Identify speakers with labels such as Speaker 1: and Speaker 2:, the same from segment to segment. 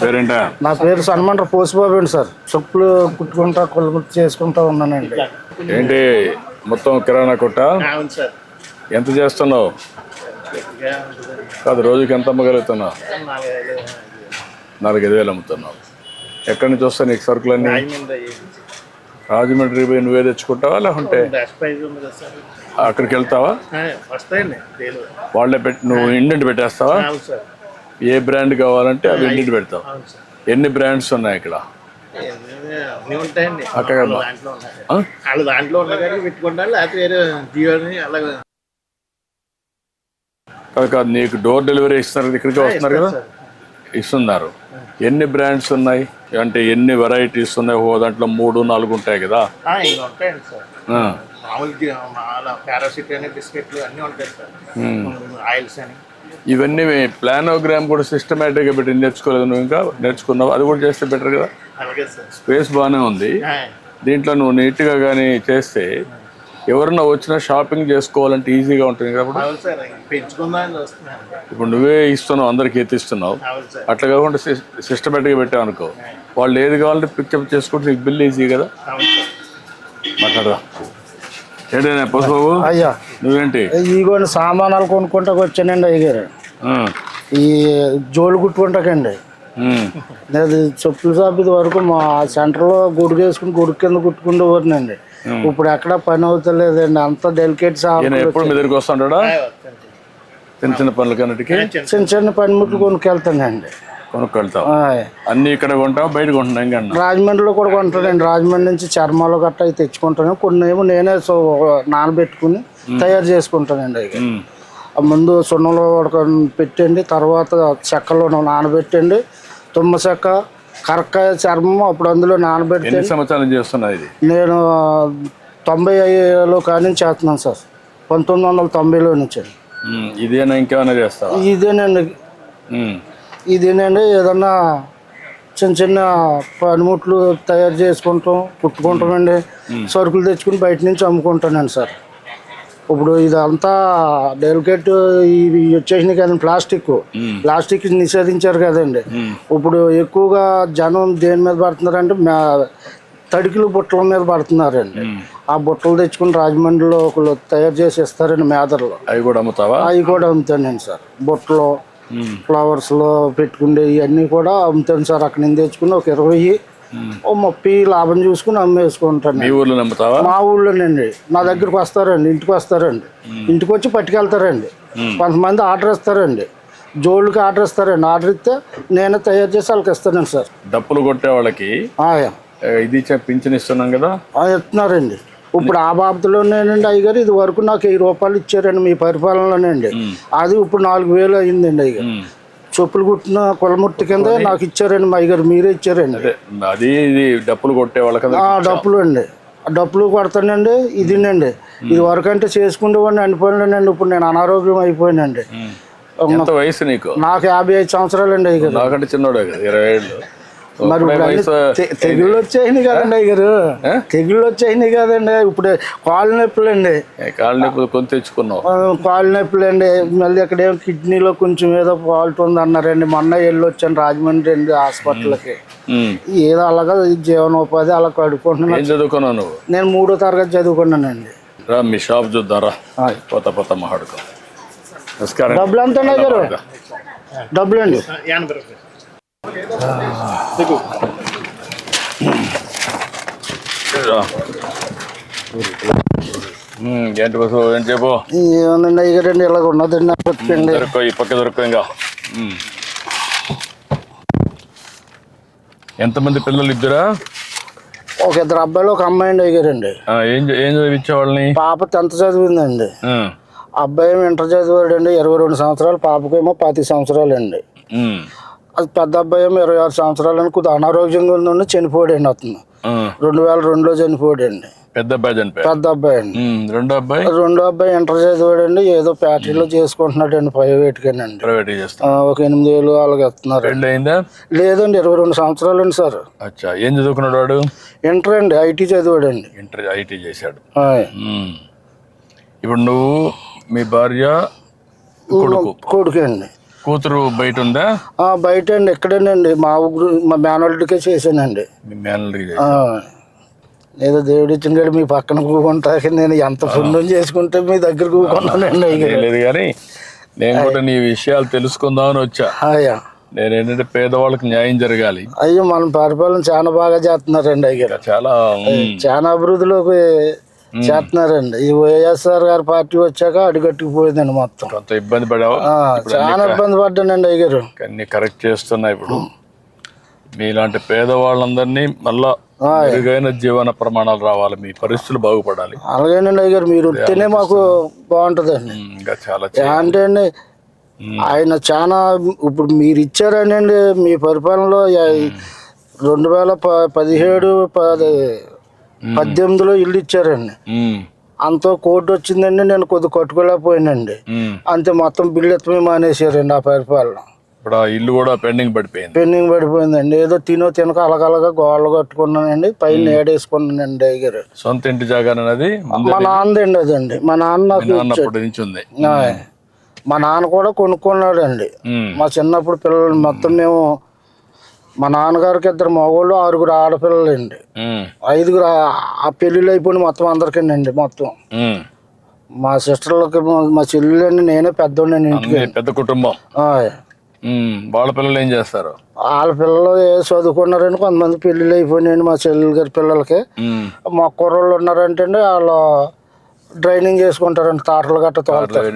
Speaker 1: పేరేంటా?
Speaker 2: నా పేరు సన్మండ్ర పోసిబాబు అండి సార్. చెప్పులు కుట్టుకుంటా కొలుగుట్టు చేసుకుంటా ఉన్నానండి.
Speaker 1: ఏంటి మొత్తం కిరాణా కొట్ట? ఎంత చేస్తున్నావు? కాదు, రోజుకి ఎంత అమ్మగలుగుతున్నావు? 4-5 వేలు అమ్ముతున్నావు. ఎక్కడి నుంచి వస్తాయి నీకు సరుకులన్నీ? రాజమండ్రి పోయి నువ్వే తెచ్చుకుంటావా లేకుంటే అక్కడికి వెళ్తావా? వాళ్ళే పెట్టి నువ్వు ఇండియన్ పెట్టేస్తావా? ఏ బ్రాండ్ కావాలంటే అవి ఇండియన్ పెడతావు. ఎన్ని బ్రాండ్స్ ఉన్నాయి ఇక్కడ? కాదు, నీకు డోర్ డెలివరీ ఇస్తున్నారు, ఇక్కడికి వస్తున్నారు కదా, ఇస్తున్నారు. ఎన్ని బ్రాండ్స్ ఉన్నాయి అంటే ఎన్ని వెరైటీస్ ఉన్నాయి? దాంట్లో 3-4 ఉంటాయి కదా. ఇవన్నీ ప్లానోగ్రామ్ కూడా సిస్టమేటిక్గా పెట్టి నేర్చుకోలేదు నువ్వు? ఇంకా నేర్చుకున్నావు, అది కూడా చేస్తే బెటర్ కదా. స్పేస్ బాగానే ఉంది దీంట్లో. నువ్వు నీట్గా కానీ చేస్తే ఎవరన్నా వచ్చినా షాపింగ్ చేసుకోవాలంటే ఈజీగా ఉంటుంది కదా. ఇప్పుడు నువ్వే ఇస్తున్నావు, అందరికి ఎత్తిస్తున్నావు. అట్లా కాకుండా సిస్టమేటిక్గా పెట్టావు అనుకో, వాళ్ళు ఏది కావాలంటే పిక్చప్ చేసుకుంటే నీకు బిల్ ఈజీ కదా. మాట్లాడదా ఏంటైనా పసుబాబు?
Speaker 2: అయ్యా
Speaker 1: నువ్వేంటి?
Speaker 2: ఇగోండి సామానాలు కొనుక్కుంటా వచ్చానండి అయ్యారు. ఈ జోలు కుట్టుకుంటాకండి. నేను చెప్పుల షాప్ ఇది వరకు మా సెంటర్లో గుడికి వేసుకుని గుడి కింద కుట్టుకుంటూ పోతున్నాండి. ఇప్పుడు ఎక్కడ పని అవుతలేదండి, అంత డెలికేట్ షాప్.
Speaker 1: ఎప్పుడు మీ దగ్గరికి వస్తుంటాడా? చిన్న చిన్న పనులకన్నిటికీ
Speaker 2: చిన్న చిన్న పనిముట్లు కొనుక్కెళ్తానండి.
Speaker 1: కొనుక్కెళ్తావు? అన్ని ఇక్కడ కొంటావు, బయట కొంటున్నాం?
Speaker 2: రాజమండ్రిలో కూడా కొంటానండి. రాజమండ్రి నుంచి చర్మాలు గట్ట అవి తెచ్చుకుంటాను. కొన్ని ఏమో నేనే నానబెట్టుకుని తయారు చేసుకుంటానండి. అవి ముందు సున్నంలో పెట్టండి, తర్వాత చెక్కలో నానబెట్టండి, తుమ్మ చెక్క, కరక్కాయ చర్మం, అప్పుడు అందులో నానబెట్టి.
Speaker 1: ఎన్ని సంవత్సరాలు చేస్తున్నా ఇది?
Speaker 2: నేను 95లో కానీ చేస్తున్నాను సార్. 1990లో నుంచి.
Speaker 1: ఇదేనా ఇంకేమైనా చేస్తావా?
Speaker 2: ఇదేనండి. ఇదేనండి ఏదన్నా చిన్న చిన్న పనిముట్లు తయారు చేసుకుంటాం, కుట్టుకుంటామండి. సరుకులు తెచ్చుకుని బయట నుంచి అమ్ముకుంటానండి సార్. ఇప్పుడు ఇదంతా డెలికేట్ ఇవి వచ్చేసినాయి కదండి. ప్లాస్టిక్ నిషేధించారు కదండి. ఇప్పుడు ఎక్కువగా జనం దేని మీద పడుతున్నారంటే తడికిలు బుట్టల మీద పడుతున్నారండి. ఆ బుట్టలు తెచ్చుకుని రాజమండ్రిలో ఒకళ్ళు తయారు చేసి ఇస్తారండి మేదర్లో.
Speaker 1: అవి కూడా అమ్ముతావా?
Speaker 2: అవి కూడా అమ్ముతానండి సార్. బుట్టలు, ఫ్లవర్స్లో పెట్టుకుండే ఇవన్నీ కూడా అమ్ముతాను సార్. అక్కడ నుంచి తెచ్చుకుని ఒక 20-30 లాభం చూసుకుని అమ్మేసుకుంటాను.
Speaker 1: మీ ఊళ్ళో అమ్ముతావా?
Speaker 2: మా ఊళ్ళోనండి. నా దగ్గరకు వస్తారండి, ఇంటికి వస్తారండి. ఇంటికి వచ్చి పట్టుకెళ్తారండి. కొంతమంది ఆర్డర్ ఇస్తారండి, జోళ్ళకి ఆర్డర్ ఇస్తారండి. ఆర్డర్ ఇస్తే నేనే తయారు చేసి వాళ్ళకి ఇస్తానండి సార్.
Speaker 1: డప్పులు కొట్టే వాళ్ళకి ఇది పింఛన్ ఇస్తున్నాం కదా,
Speaker 2: ఇస్తున్నారండి. ఇప్పుడు ఆ బాబతులోనేనండి అయ్యగారు. ఇది వరకు నాకు 1000 రూపాయలు ఇచ్చారండి మీ పరిపాలనలోనండి. అది ఇప్పుడు 4000 అయిందండి అయ్యగారు. చెప్పులు కుట్టిన కులముట్టి కింద నాకు ఇచ్చారండి మా అయ్యగారు. మీరే ఇచ్చారండి.
Speaker 1: అది డప్పులు కొట్టే వాళ్ళకి
Speaker 2: డప్పులు అండి. డప్పులు కొడతానండి. ఇదినండి. ఇది వరకు అంటే చేసుకునేవాడిని అనిపోయినానండి. ఇప్పుడు నేను అనారోగ్యం అయిపోయానండి.
Speaker 1: ఎంత వయసు నీకు?
Speaker 2: నాకు 55 సంవత్సరాలండి అయ్యగారు.
Speaker 1: నాకంటే చిన్నోడే కదా, 20 ఏళ్ళు.
Speaker 2: మరి తెగుళ్ళు వచ్చాయి కదండి అయ్యారు. తెగుళ్ళు వచ్చాయి కదండి. ఇప్పుడు కాళ్ళు నొప్పులు అండి.
Speaker 1: కాళ్ళు నొప్పులు కొని తెచ్చుకున్నావు?
Speaker 2: కాళ్ళు నొప్పులు అండి. మళ్ళీ అక్కడేమో కిడ్నీలో కొంచెం ఏదో ఫాల్ట్ ఉంది అన్నారండి. మొన్న వెళ్ళి వచ్చాను రాజమండ్రి అండి హాస్పిటల్కి. ఏదో అలాగా జీవనోపాధి అలా కడుక్కుంటున్నాను.
Speaker 1: ఏం చదువుకున్నావు నువ్వు?
Speaker 2: నేను 3వ తరగతి చదువుకున్నానండి.
Speaker 1: రా మీ షాప్ చూద్దారా, కొత్త మాట్లాడుకో.
Speaker 2: డబ్బులు ఎంత ఉన్నాయి గారు? డబ్బులు అండి
Speaker 1: ఏంటి బస్సు? ఏంటి చెప్పు.
Speaker 2: ఏముందండి అయ్యారండి, ఇలాగ ఉన్నదండి.
Speaker 1: దొరకో, ఈ పక్క దొరకో. ఇంకా ఎంతమంది పిల్లలు? ఇద్దరా?
Speaker 2: ఒక 2 అబ్బాయిలు, ఒక అమ్మాయి అండి అయ్యారండి.
Speaker 1: ఏం చదివించేవాళ్ళని?
Speaker 2: పాప 10th చదివిందండి. అబ్బాయి ఏమో ఇంటర్ చదివాడండి, 22 సంవత్సరాలు. పాపకేమో 25 సంవత్సరాలు అండి. అది పెద్ద అబ్బాయి ఏమో 26 సంవత్సరాలని కొద్దిగా అనారోగ్యంగా ఉందండి, చనిపోయాడండి. అతను 2002లో చనిపోయాడండి.
Speaker 1: పెద్ద అబ్బాయి
Speaker 2: అండి.
Speaker 1: రెండో
Speaker 2: అబ్బాయి ఇంటర్ చదివాడండి. ఏదో ఫ్యాక్టరీలో చేసుకుంటున్నాడండి, ప్రైవేట్గానండి. ఒక 8000 అలాగే ఇస్తున్నారు. లేదండి, 22 సంవత్సరాలు అండి సార్.
Speaker 1: ఏం చదువుకున్నాడు వాడు?
Speaker 2: ఇంటర్ అండి, ఐటీ చదివాడండి.
Speaker 1: ఐటీ చేశాడు. ఇప్పుడు నువ్వు మీ భార్య
Speaker 2: కొడుకు అండి.
Speaker 1: కూతురు బయట ఉందా?
Speaker 2: బయట అండి, ఇక్కడేనండి మా ఊరు, మా మేనల్లుడికే చేశానండి.
Speaker 1: మీ మేనల్లుడికి
Speaker 2: ఏదో దేవుడు ఇచ్చిన మీ పక్కన కూకుంటా, నేను ఎంత పుణ్యం చేసుకుంటే మీ దగ్గర కూకున్నానండి.
Speaker 1: లేదు కానీ నేను కూడా నీ విషయాలు తెలుసుకుందామని వచ్చా. నేను ఏంటంటే పేదవాళ్ళకి న్యాయం జరగాలి.
Speaker 2: అయ్యో మన పరిపాలన చాలా బాగా చేస్తున్నారండి. అయ్యారు చాలా అభివృద్ధిలోకి చేస్తున్నారండి. ఈ వైఎస్ఆర్ గారి పార్టీ వచ్చాక అడుగట్టుకుపోయిందండి మొత్తం.
Speaker 1: కొంత ఇబ్బంది పడావా?
Speaker 2: చాలా ఇబ్బంది పడ్డానండి అయ్యారు.
Speaker 1: అన్ని కరెక్ట్ చేస్తున్నా. ఇప్పుడు మీలాంటి పేదవాళ్ళందరినీ మళ్ళా మెరుగైన జీవన ప్రమాణాలు రావాలి, మీ పరిస్థితులు బాగుపడాలి.
Speaker 2: అలాగేనండి అయ్యారు, మీరు వస్తేనే మాకు బాగుంటుందండి.
Speaker 1: ఇంకా చాలా
Speaker 2: అంటే అండి ఆయన చాలా ఇప్పుడు మీరు ఇచ్చారనండి మీ పరిపాలనలో 2017, 18లో ఇల్లు ఇచ్చారండి. అంత కోర్టు వచ్చిందండి, నేను కొద్ది కట్టుకోలేకపోయానండి. అంతే మొత్తం బిల్లు ఎత్తమే మానేసారండి ఆ పరిపాలన.
Speaker 1: ఇప్పుడు ఇల్లు కూడా పెండింగ్
Speaker 2: పడిపోయిందండి. ఏదో తినక అలగలగా గోడలు కట్టుకున్నానండి, పైన ఏడేసుకున్నానండి అయ్యారు.
Speaker 1: సొంత ఇంటి జాగానది
Speaker 2: మా నాన్నదండి అదండి. మా నాన్న మా నాన్న కూడా కొనుక్కున్నాడండి. మా చిన్నప్పుడు పిల్లలు మొత్తం మేము, మా నాన్నగారికి 2 మగవాళ్ళు 6 ఆడపిల్లలండి. 5 ఆ పెళ్ళిళ్ళు అయిపోయి మొత్తం అందరికండి. మొత్తం మా సిస్టర్లకి, మా చెల్లెలండి, నేనే పెద్దోండి ఇంటికి.
Speaker 1: పెద్ద కుటుంబం. వాళ్ళ పిల్లలు ఏం చేస్తారు?
Speaker 2: వాళ్ళ పిల్లలు చదువుకున్నారండి. కొంతమంది పెళ్ళిళ్ళు అయిపోయినాయండి మా చెల్లెలు గారి పిల్లలకి. మా కుర్రోళ్ళు ఉన్నారంటే వాళ్ళు డ్రైవింగ్ చేసుకుంటారండి, తాటలు గట్ట తోలుతారు,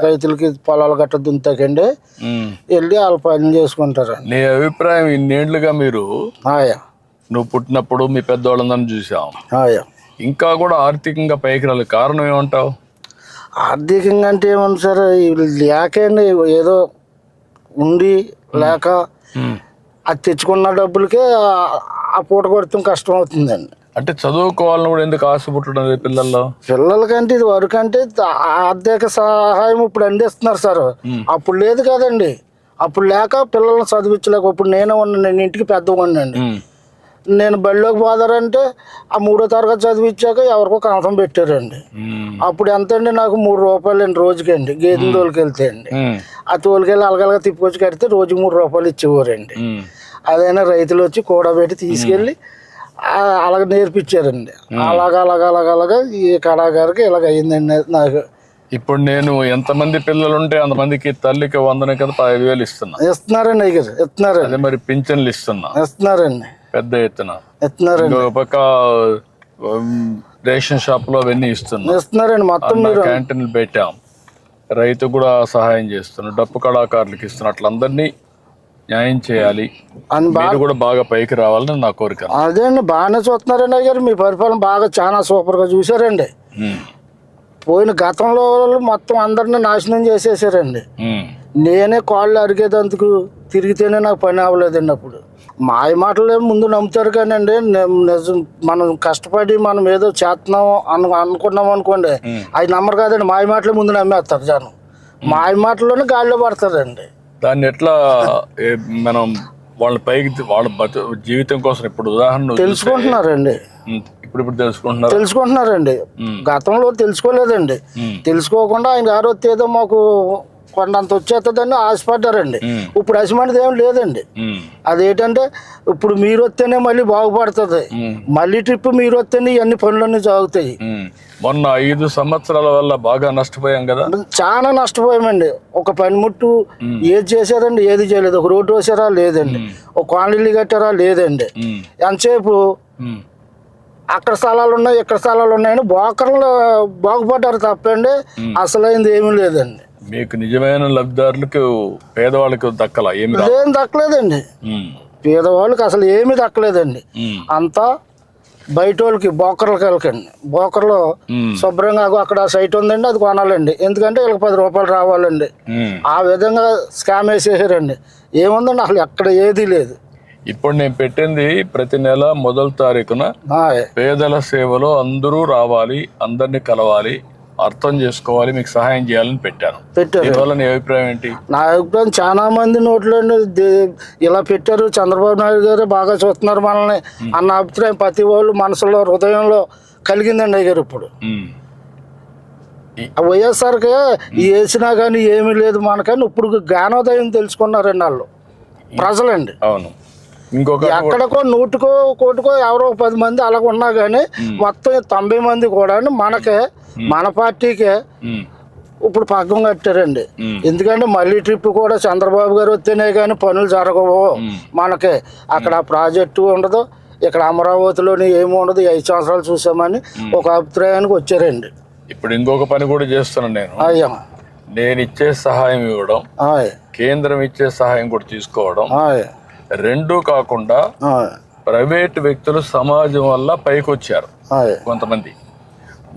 Speaker 2: రైతులకి పొలాలు గట్ట దుంతాకండి వెళ్ళి వాళ్ళ పని చేసుకుంటారండి.
Speaker 1: నీ అభిప్రాయం, ఇన్నేళ్లుగా మీరు నువ్వు పుట్టినప్పుడు మీ పెద్దవాళ్ళందరినీ చూసాం, ఇంకా కూడా ఆర్థికంగా పైకి రాలి, కారణం ఏమంటావు?
Speaker 2: ఆర్థికంగా అంటే ఏమన్నా సార్, లేకండి ఏదో ఉండి లేక అది తెచ్చుకున్న డబ్బులకే ఆ పూట కొడతాం కష్టం అవుతుందండి.
Speaker 1: అంటే చదువుకోవాలని కూడా ఎందుకు ఆశ పుట్టడం
Speaker 2: పిల్లలకంటే ఇది వరకు అంటే ఆర్థిక సహాయం ఇప్పుడు అందిస్తున్నారు సార్. అప్పుడు లేదు కదండి, అప్పుడు లేక పిల్లల్ని చదివించలేక. ఇప్పుడు నేనే ఉన్నాను, నేను ఇంటికి పెద్దవాడినండి. నేను బడిలోకి పోదారంటే ఆ 3వ తరగతి చదివించాక ఎవరికో కంఠం పెట్టారండి. అప్పుడు ఎంత అండి, నాకు 3 రూపాయలండి రోజుకండి. గేదెని తోలుకెళ్తే అండి, ఆ తోలుకెళ్ళి అలగలగా తిప్పుకొచ్చి కడితే రోజుకి 3 రూపాయలు ఇచ్చేవారండి. అదైనా రైతులు వచ్చి కూడబెట్టి తీసుకెళ్ళి అలాగ నేర్పించారండి. అలాగా ఈ కళాకారికి ఇలాగ అయిందండి నాకు.
Speaker 1: ఇప్పుడు నేను ఎంతమంది పిల్లలు ఉంటే అంతమందికి తల్లికి వందన కింద 15,000
Speaker 2: ఇస్తున్నారండి. ఇస్తున్నారండి.
Speaker 1: మరి పింఛన్లు
Speaker 2: ఇస్తున్నారండి,
Speaker 1: పెద్ద ఎత్తున
Speaker 2: ఇస్తున్నారండి.
Speaker 1: పక్క రేషన్ షాప్ లో అవన్నీ
Speaker 2: ఇస్తున్నారండి. మొత్తం
Speaker 1: క్యాంటీన్లు పెట్టాం, రైతు కూడా సహాయం చేస్తున్నాం, డప్పు కళాకారులకు ఇస్తున్నాం. అట్లా అందరినీ న్యాయం చేయాలి, మీరు కూడా బాగా పైకి రావాలని నా కోరిక.
Speaker 2: అదే అండి, బాగానే చూస్తున్నారండి అయ్యారు. మీ పరిపాలన బాగా చాలా సూపర్ గా చూసారండి. పోయిన గతంలో మొత్తం అందరిని నాశనం చేసేసారండి. నేనే కాళ్ళు అరిగేదందుకు తిరిగితేనే నాకు పని అవ్వలేదండి. అప్పుడు మాయ మాటలే ముందు నమ్ముతారు కానండి, నిజం మనం కష్టపడి మనం ఏదో చేస్తున్నాం అనుకున్నాం అనుకోండి, అది నమ్మరు కాదండి. మాయ మాటలే ముందు నమ్మేస్తారు జనం. మాయ మాటల్లోనే గాలిలో పడతారండి.
Speaker 1: దాన్ని ఎట్లా మనం వాళ్ళ పైకి, వాళ్ళ జీవితం కోసం ఇప్పుడు ఉదాహరణ
Speaker 2: తెలుసుకుంటున్నారండి.
Speaker 1: ఇప్పుడు
Speaker 2: తెలుసుకుంటున్నారండి. గతంలో తెలుసుకోలేదండి. తెలుసుకోకుండా ఆయన గారు వస్తే ఏదో మాకు కొండంత వచ్చేస్తుందని ఆశపడ్డారండి. ఇప్పుడు అసమంటిది ఏం లేదండి. అదేంటంటే ఇప్పుడు మీరు వస్తేనే మళ్ళీ బాగుపడుతుంది, మళ్ళీ ట్రిప్ మీరు వస్తేనే ఇవన్నీ పనులన్నీ సాగుతాయి.
Speaker 1: మొన్న 5 సంవత్సరాల వల్ల బాగా నష్టపోయాం కదా.
Speaker 2: చాలా నష్టపోయామండి. ఒక పనిముట్టు ఏది చేశారండి, ఏది చేయలేదు. ఒక రోడ్డు వేసారా లేదండి, ఒక కాలనీలు కట్టారా లేదండి. ఎంతసేపు అక్కడ స్థలాలు ఉన్నాయి, ఇక్కడ స్థలాలు ఉన్నాయని బోకర్లు బాగుపడ్డారు తప్పండి, అసలైంది ఏమీ లేదండి.
Speaker 1: మీకు నిజమైన లబ్ధిదారులకు పేదవాళ్ళకి దక్కలా? ఏం
Speaker 2: దక్కలేదండి. పేదవాళ్ళకి అసలు ఏమీ దక్కలేదండి. అంతా బయట వాళ్ళకి బోకర్లకి వెళ్ళకండి. బోకర్లో శుభ్రంగా అక్కడ సైట్ ఉందండి, అది కొనాలండి. ఎందుకంటే వీళ్ళకి 10 రూపాయలు రావాలండి. ఆ విధంగా స్కామ్ వేసేసారండి. ఏముందండి అసలు ఎక్కడ ఏదీ లేదు.
Speaker 1: ఇప్పుడు నేను పెట్టింది ప్రతి నెల 1వ తారీఖున పేదల సేవలో అందరూ రావాలి, అందరినీ కలవాలి, అర్థం చేసుకోవాలి, మీకు సహాయం చేయాలని పెట్టాను. దీనివల్ల నీ అభిప్రాయం ఏంటి?
Speaker 2: నా అభిప్రాయం చాలా మంది నోట్లో ఇలా పెట్టారు, చంద్రబాబు నాయుడు గారు బాగా చూస్తున్నారు మనల్ని అన్న అభిప్రాయం ప్రతి వాళ్ళు మనసులో హృదయంలో కలిగిందండి అయ్యారు. ఇప్పుడు వైఎస్ఆర్కి వేసినా కానీ ఏమీ లేదు మనకని ఇప్పుడు జ్ఞానోదయం తెలుసుకున్నారండి వాళ్ళు ప్రజలండి.
Speaker 1: అవును. ఇంకొక
Speaker 2: ఎక్కడికో 100కో 1 ఎవరో 10 మంది అలాగ ఉన్నా కానీ మొత్తం 90 మంది కూడా మనకే మన పార్టీకే ఇప్పుడు పగ్గం కట్టారండి. ఎందుకంటే మళ్ళీ ట్రిప్ కూడా చంద్రబాబు గారు వస్తేనే కానీ పనులు జరగవు మనకి. అక్కడ ప్రాజెక్టు ఉండదు, ఇక్కడ అమరావతిలోని ఏమి ఉండదు. 5 సంవత్సరాలు చూసామని ఒక అభిప్రాయానికి వచ్చారండి.
Speaker 1: ఇప్పుడు ఇంకొక పని కూడా చేస్తున్నాను నేను.
Speaker 2: అయ్యా,
Speaker 1: నేను ఇచ్చే సహాయం ఇవ్వడం, కేంద్రం ఇచ్చే సహాయం కూడా తీసుకోవడం, రెండూ కాకుండా ప్రైవేట్ వ్యక్తులు సమాజం వల్ల పైకి వచ్చారు కొంతమంది.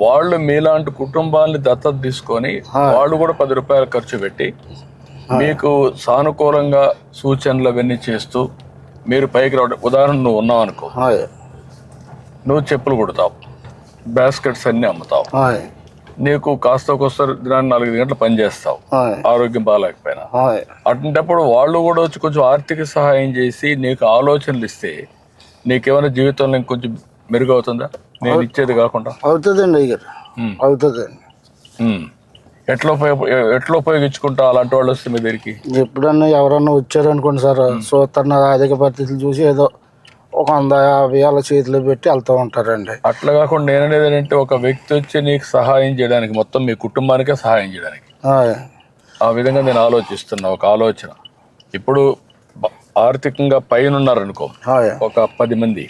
Speaker 1: వాళ్ళు మీలాంటి కుటుంబాన్ని దత్తత తీసుకొని వాళ్ళు కూడా 10 రూపాయలు ఖర్చు పెట్టి మీకు సానుకూలంగా సూచనలు అవన్నీ చేస్తూ మీరు పైకి రావడం. ఉదాహరణ నువ్వు ఉన్నావు అనుకో, నువ్వు చెప్పులు కుడతావు, బాస్కెట్స్ అన్ని అమ్ముతావు, నీకు కాస్త దినాన్ని 4 గంటలు పని చేస్తావు, ఆరోగ్యం బాగాలేకపోయినా. అటువంటిప్పుడు వాళ్ళు కూడా వచ్చి కొంచెం ఆర్థిక సహాయం చేసి నీకు ఆలోచనలు ఇస్తే నీకేమైనా జీవితంలో ఇంకొంచెం మెరుగవుతుందా? నేను ఇచ్చేది కాకుండా
Speaker 2: అవుతుందండి అవుతుందండి.
Speaker 1: ఎట్లా ఉపయోగించుకుంటా అలాంటి వాళ్ళు వస్తే మీ దగ్గరికి?
Speaker 2: ఎప్పుడన్నా ఎవరన్నా వచ్చారనుకోండి సార్, చూస్తున్న ఆర్థిక పరిస్థితులు చూసి ఏదో ఒక 150 అలా చేతిలో పెట్టి వెళ్తూ ఉంటారండి.
Speaker 1: అట్లా కాకుండా నేననేది ఏంటంటే, ఒక వ్యక్తి వచ్చి నీకు సహాయం చేయడానికి, మొత్తం మీ కుటుంబానికే సహాయం చేయడానికి ఆ విధంగా నేను ఆలోచిస్తున్నా. ఒక ఆలోచన, ఇప్పుడు ఆర్థికంగా పైన ఉన్నారనుకో ఒక 10 మంది,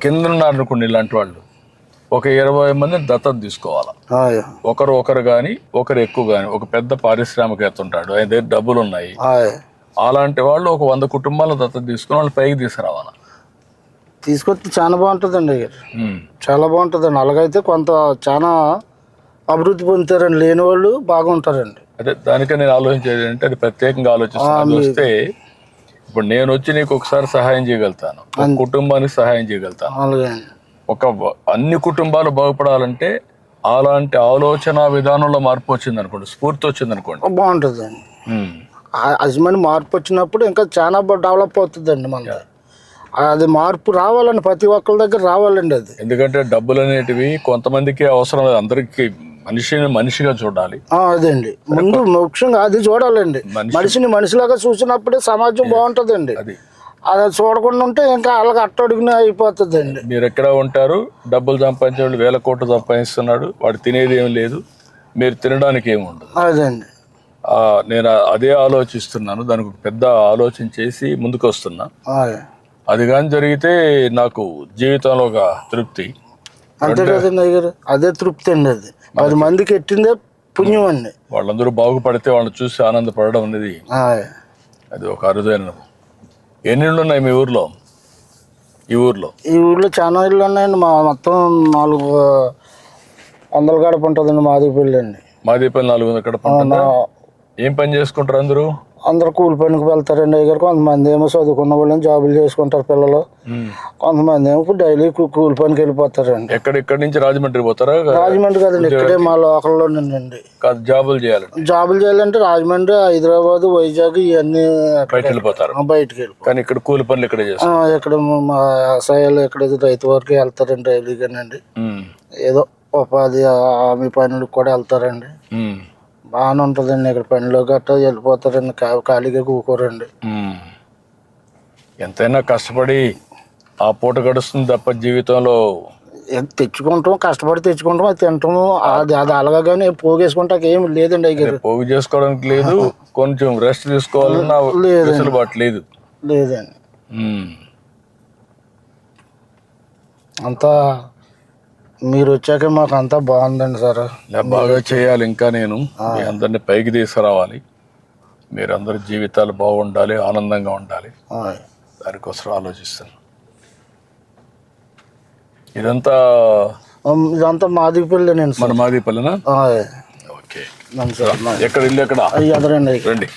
Speaker 1: కింద ఉన్నారనుకోండి ఇలాంటి వాళ్ళు ఒక 20 మందిని దత్తత తీసుకోవాలా. ఒకరు కానీ ఒకరు ఎక్కువ కానీ. ఒక పెద్ద పారిశ్రామికవేత్త ఉంటాడు, ఆయన దగ్గర డబ్బులు ఉన్నాయి, అలాంటి వాళ్ళు ఒక 100 కుటుంబాలను దత్తత తీసుకుని వాళ్ళు పైకి తీసుకురావాలా.
Speaker 2: తీసుకొస్తే చాలా బాగుంటుందండి, చాలా బాగుంటుందండి. అలాగైతే కొంత చాలా అభివృద్ధి పొందుతారండి, లేని వాళ్ళు బాగుంటారండి.
Speaker 1: అదే దానికే నేను ఆలోచించేది అంటే, అది ప్రత్యేకంగా ఆలోచిస్తాను. వస్తే ఇప్పుడు నేను వచ్చి నీకు ఒకసారి సహాయం చేయగలుగుతాను, ఒక కుటుంబానికి సహాయం చేయగలుగుతాను. అన్ని కుటుంబాలు బాగుపడాలంటే అలాంటి ఆలోచన విధానంలో మార్పు వచ్చింది అనుకోండి, స్ఫూర్తి వచ్చింది అనుకోండి,
Speaker 2: బాగుంటుందండి. అజమాని మార్పు వచ్చినప్పుడు ఇంకా చాలా డెవలప్ అవుతుందండి మనకి. అది మార్పు రావాలండి, ప్రతి ఒక్కరి దగ్గర రావాలండి అది.
Speaker 1: ఎందుకంటే డబ్బులు అనేటివి కొంతమందికి అవసరం లేదు, అందరికి మనిషిగా చూడాలి.
Speaker 2: అదండి ముందు ముఖ్యంగా అది చూడాలండి. మనిషిని మనిషిలాగా చూసినప్పుడే సమాజం బాగుంటుందండి. అది చూడకుండా ఉంటే ఇంకా అలాగ అట్టడుగున అయిపోతుందండి.
Speaker 1: మీరు ఎక్కడ ఉంటారు, డబ్బులు సంపాదించే వాళ్ళు 1000 కోట్లు సంపాదిస్తున్నాడు, వాడు తినేది ఏం లేదు, మీరు తినడానికి ఏమి ఉండదు.
Speaker 2: అదండి
Speaker 1: నేను అదే ఆలోచిస్తున్నాను, దానికి పెద్ద ఆలోచన చేసి ముందుకు వస్తున్నా. అది కానీ జరిగితే నాకు జీవితంలో ఒక తృప్తి.
Speaker 2: అంతే కదండి అయ్యారు, అదే తృప్తి అండి. అది 10 మందికి ఎట్టిందే పుణ్యం అండి.
Speaker 1: వాళ్ళందరూ బాగుపడితే వాళ్ళని చూసి ఆనందపడడం అనేది అది ఒక అరుదైన. ఎన్ని ఇళ్ళు ఉన్నాయి మీ ఊర్లో? ఈ ఊర్లో
Speaker 2: చాలా ఇళ్ళు ఉన్నాయండి. మా మొత్తం 400 గడప ఉంటుందండి. మాదిపల్లి అండి.
Speaker 1: మాదిపల్లి 400 గడప ఉంటుందా? ఏం పని చేసుకుంటారు అందరూ?
Speaker 2: అందరూ కూలి పనికి వెళ్తారండి అయ్యారు. కొంతమంది ఏమో చదువుకున్న వాళ్ళని జాబులు చేసుకుంటారు పిల్లలు, కొంతమంది ఏమో ఇప్పుడు డైలీ కూలి పనికి వెళ్ళిపోతారండి.
Speaker 1: ఎక్కడి నుంచి రాజమండ్రి పోతారా?
Speaker 2: రాజమండ్రి కదండి, ఇక్కడే మా లోకల్లోనండి.
Speaker 1: జాబులు
Speaker 2: చేయాలంటే రాజమండ్రి, హైదరాబాద్, వైజాగ్ ఇవన్నీ
Speaker 1: బయటకు వెళ్ళిపోతారు. కానీ ఇక్కడ కూలి పనులు ఇక్కడ
Speaker 2: ఇక్కడ మా వ్యవసాయాలు ఇక్కడ రైతు వరకు వెళ్తారండి డైలీగానండి. ఏదో ఉపాధి హామీ పనులకు కూడా వెళ్తారండి. బాగానే ఉంటుందండి ఇక్కడ. పనిలో గట్టా వెళ్ళిపోతారండి, ఖాళీగా కూకోరండి.
Speaker 1: ఎంతైనా కష్టపడి ఆ పూట గడుస్తుంది తప్ప జీవితంలో
Speaker 2: తెచ్చుకుంటాం, కష్టపడి తెచ్చుకుంటాం, అది తింటాము. అది అలాగా కానీ పోగేసుకుంటా ఏమి లేదండి అయ్యారు.
Speaker 1: పోగు చేసుకోవడానికి లేదు, కొంచెం రెస్ట్ తీసుకోవాలన్నా వెసులుబాటు లేదండి. మీరు వచ్చాక మాకు అంతా బాగుందండి సార్. బాగా చేయాలి, ఇంకా నేను మీ అందరినీ పైకి తీసుకురావాలి. మీరందరి జీవితాలు బాగుండాలి, ఆనందంగా ఉండాలి, దానికోసం ఆలోచిస్తాను.
Speaker 2: ఇదంతా మాదిపల్లినండి.
Speaker 1: మన మాదిపల్లినా? ఓకే. ఎక్కడ ఇల్లు? ఎక్కడ?
Speaker 2: ఎదరండి.
Speaker 1: రండి.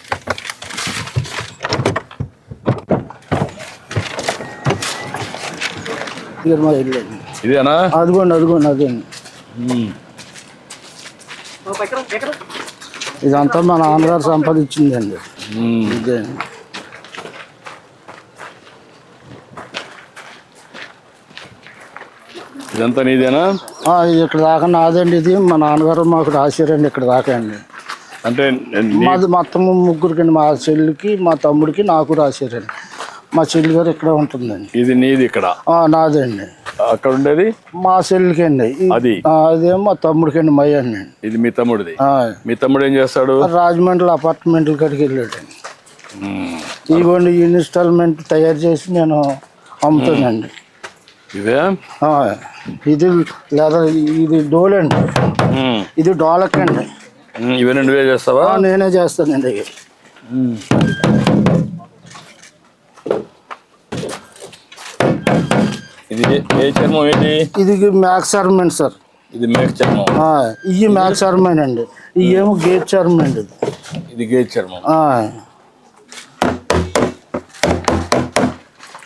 Speaker 1: ఇదేనా?
Speaker 2: అదిగోండి అదండి. ఇదంతా మా నాన్నగారు సంపాదించిందండి. ఇదే
Speaker 1: ఇదంతా నీదేనా?
Speaker 2: ఇక్కడ దాకా నాదండి. ఇది మా నాన్నగారు మాకు రాశారండి ఇక్కడ దాకా అండి.
Speaker 1: అంటే
Speaker 2: మాది మొత్తం ముగ్గురికి అండి. మా చెల్లికి, మా తమ్ముడికి, నాకు రాశారండి. మా చెల్లి గారు ఇక్కడ ఉంటుందండి.
Speaker 1: ఇది నీది ఇక్కడ?
Speaker 2: నాదండి.
Speaker 1: అక్కడ ఉండేది
Speaker 2: మా చెల్లికి అండి. అదేమో మా తమ్ముడికి అండి. మై అండి.
Speaker 1: ఇది మీ తమ్ముడిది? మీ తమ్ముడు ఏం చేస్తాడు?
Speaker 2: రాజమండ్రి అపార్ట్మెంట్ల కాడికి వెళ్ళాడండి. ఇదిగోండి ఇన్స్టాల్మెంట్ తయారు చేసి నేను అమ్ముతానండి.
Speaker 1: ఇదే
Speaker 2: ఇది లేదా ఇది డోలండి. ఇది డోలక్ అండి.
Speaker 1: ఇవన్నీ నువ్వే చేస్తావా?
Speaker 2: నేనే చేస్తానండి.
Speaker 1: ఇది ఏ చర్మం? ఏంటి
Speaker 2: ఇది? మ్యాక్స్ చర్మం సార్.
Speaker 1: ఇది మేక చర్మం.
Speaker 2: ఇవి మ్యాక్స్ చర్మం అండి. ఇవి ఏమో గేట్ చర్మం అండి.
Speaker 1: ఇది గేట్ చర్మం.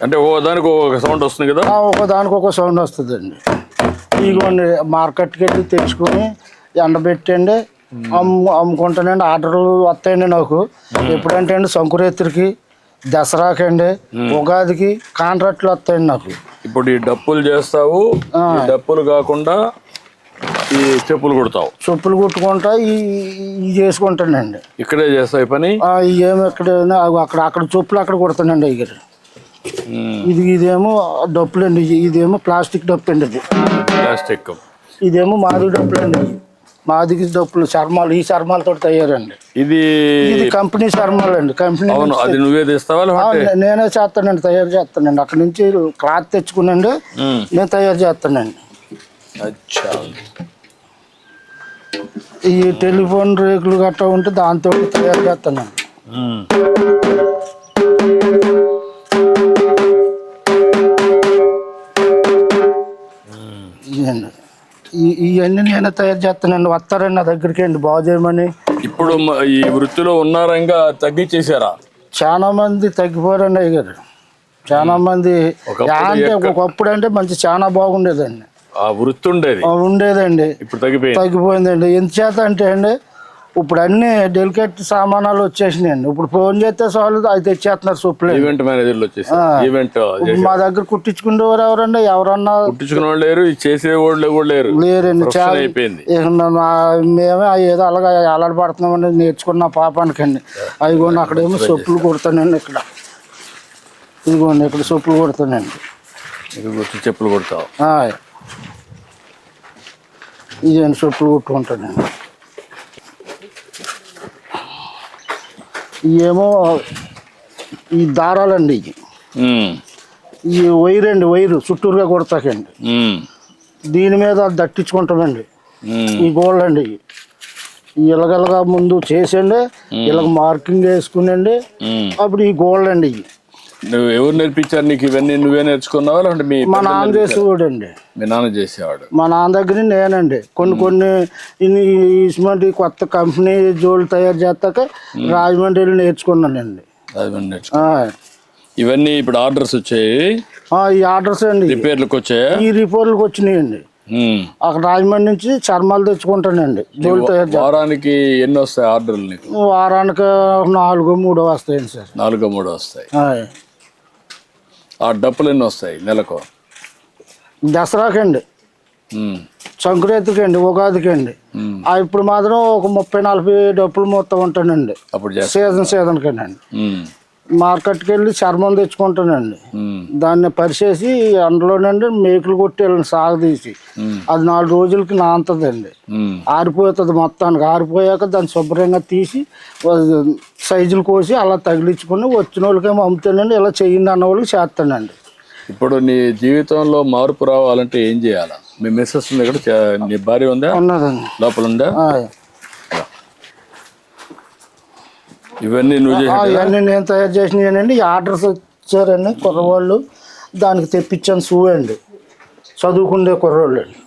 Speaker 1: అంటే ఒకదానికి ఒక సౌండ్ వస్తుంది కదా?
Speaker 2: ఒకదానికి ఒక సౌండ్ వస్తుందండి. ఇదిగోండి మార్కెట్కి వెళ్ళి తెచ్చుకొని ఎండబెట్టండి అమ్ముకుంటానండి. ఆర్డర్లు వస్తాయండి నాకు. ఎప్పుడంటే అండి సంకురాత్రికి, దసరాకి అండి, ఉగాదికి కాంట్రాక్ట్లు వస్తాయండి నాకు.
Speaker 1: ఇప్పుడు ఈ డప్పులు చేస్తావు, డప్పులు కాకుండా ఈ చెప్పులు కుడతావు? చెప్పులు
Speaker 2: కుట్టుకుంటా ఇవి చేసుకుంటానండి.
Speaker 1: ఇక్కడే చేస్తావు ఈ పని?
Speaker 2: ఏమి ఎక్కడైనా అక్కడ చెప్పులు అక్కడ కుడతానండి. అయ్యారు ఇదేమో డప్పులు అండి. ఇదేమో ప్లాస్టిక్ డప్పు అండి. ఇది
Speaker 1: ప్లాస్టిక్.
Speaker 2: ఇదేమో మాది డప్పులు అండి. మాదికి డప్పులు చర్మాలు. ఈ చర్మాలతో తయారండి. ఇది కంపెనీ చర్మాలు అండి. కంపెనీ.
Speaker 1: అది నువ్వే తెస్తావా?
Speaker 2: నేనే చేస్తానండి, తయారు చేస్తానండి. అక్కడ నుంచి క్లాత్ తెచ్చుకునండి నేను తయారు చేస్తానండి. ఈ టెలిఫోన్ రేకులు గట్రా ఉంటే దాంతో తయారు చేస్తానండి. ఇవన్నీ నేనే తయారు చేస్తానండి. వస్తారండి నా దగ్గరికి అండి బాగు చేయమని.
Speaker 1: ఇప్పుడు ఈ వృత్తిలో ఉన్నారంగా తగ్గించేసారా?
Speaker 2: చాలా మంది తగ్గిపోయారండి అయ్యారు. చాలా మంది అంటే ఒకప్పుడు అంటే మంచి చాలా బాగుండేదండి.
Speaker 1: వృత్తి
Speaker 2: ఉండేదండి.
Speaker 1: ఇప్పుడు
Speaker 2: తగ్గిపోయిందండి. ఎందుచేత అంటే అండి ఇప్పుడు అన్ని డెలికేట్ సామానాలు వచ్చేసినాయండి. ఇప్పుడు ఫోన్ చేస్తే చాలు అది తెచ్చేస్తున్నారు. చెప్పులు
Speaker 1: ఈవెంట్ మేనేజర్లు వచ్చేసి
Speaker 2: మా దగ్గర కుట్టించుకునేవారు ఎవరండి? ఎవరన్నా
Speaker 1: కుట్టించుకునే వాళ్ళు లేరు, చేసేవాళ్ళు
Speaker 2: లేరండి. చాలా అయిపోయింది. మేమే ఏదో అలాగా అలవాటు పడుతున్నామండి. నేర్చుకున్న పాపానికి అండి. అదిగోండి అక్కడేమో చెప్పులు కుడతానండి. ఇక్కడ ఇదిగోండి ఇక్కడ చెప్పులు కుడతానండి.
Speaker 1: చెప్పులు కుడతావు?
Speaker 2: ఇదేంటి చెప్పులు కుట్టుకుంటానండి. ఇవేమో ఈ దారాలండి. ఈ వైర్ అండి. వైరు చుట్టూరుగా కొడతాకండి. దీని మీద దట్టించుకుంటామండి. ఈ గోల్డ్ అండి. ఇలాగలగా ముందు చేసండి, ఇలాగ మార్కింగ్ వేసుకునండి. అప్పుడు ఈ గోల్డ్ అండి.
Speaker 1: నువ్వు ఎవరు నేర్పించారు నీకు ఇవన్నీ? నువ్వే నేర్చుకున్నావా? అంటే
Speaker 2: మా నాన్న చేసేవాడు అండి.
Speaker 1: మీ నాన్న చేసేవాడు?
Speaker 2: మా నాన్న దగ్గర నేనండి. కొన్ని ఇటువంటి కొత్త కంపెనీ జోళ్ళు తయారు చేస్తాక రాజమండ్రి నేర్చుకున్నానండి.
Speaker 1: ఇవన్నీ ఇప్పుడు ఆర్డర్స్ వచ్చాయి?
Speaker 2: ఈ ఆర్డర్స్ అండి.
Speaker 1: రిపేర్లకు వచ్చాయా?
Speaker 2: ఈ రిపేర్లకు వచ్చినాయండి. అక్కడ రాజమండ్రి నుంచి చర్మాలు తెచ్చుకుంటానండి. జోళ్ళు తయారు.
Speaker 1: వారానికి ఎన్ని వస్తాయి ఆర్డర్లు నీకు?
Speaker 2: వారానికి 4-3 వస్తాయండి సార్.
Speaker 1: 4-3 వస్తాయి. ఆ డప్పులు ఎన్ని వస్తాయి నెలకు?
Speaker 2: దసరాకండి, సంక్రాంతికి అండి, ఉగాదికి అండి. ఇప్పుడు మాత్రం ఒక 30-40 డప్పులు మొత్తం ఉంటానండి.
Speaker 1: అప్పుడు
Speaker 2: సీజన్ కండి. మార్కెట్కి వెళ్ళి చర్మం తెచ్చుకుంటానండి. దాన్ని పరిచేసి అందులోనండి మేకులు కొట్టి సాగదీసి అది 4 రోజులకి నాంతదండి. ఆరిపోతుంది. మొత్తానికి ఆరిపోయాక దాన్ని శుభ్రంగా తీసి సైజులు కోసి అలా తగిలించుకుని వచ్చిన వాళ్ళకేమో అమ్ముతానండి. ఇలా చెయ్యండి అన్న వాళ్ళకి చేస్తానండి.
Speaker 1: ఇప్పుడు నీ జీవితంలో మార్పు రావాలంటే ఏం చేయాలా? మీ మిస్సెస్ ఉంది ఇక్కడ, నీ భార్య ఉందా?
Speaker 2: ఉన్నదండి.
Speaker 1: లోపల ఉందా? ఇవన్నీ
Speaker 2: ఇవన్నీ నేను తయారు చేసినానండి. ఆర్డర్స్ వచ్చారండి కుర్రవాళ్ళు, దానికి తెప్పించాను. షూ అండి, చదువుకుండే కుర్రవాళ్ళు అండి.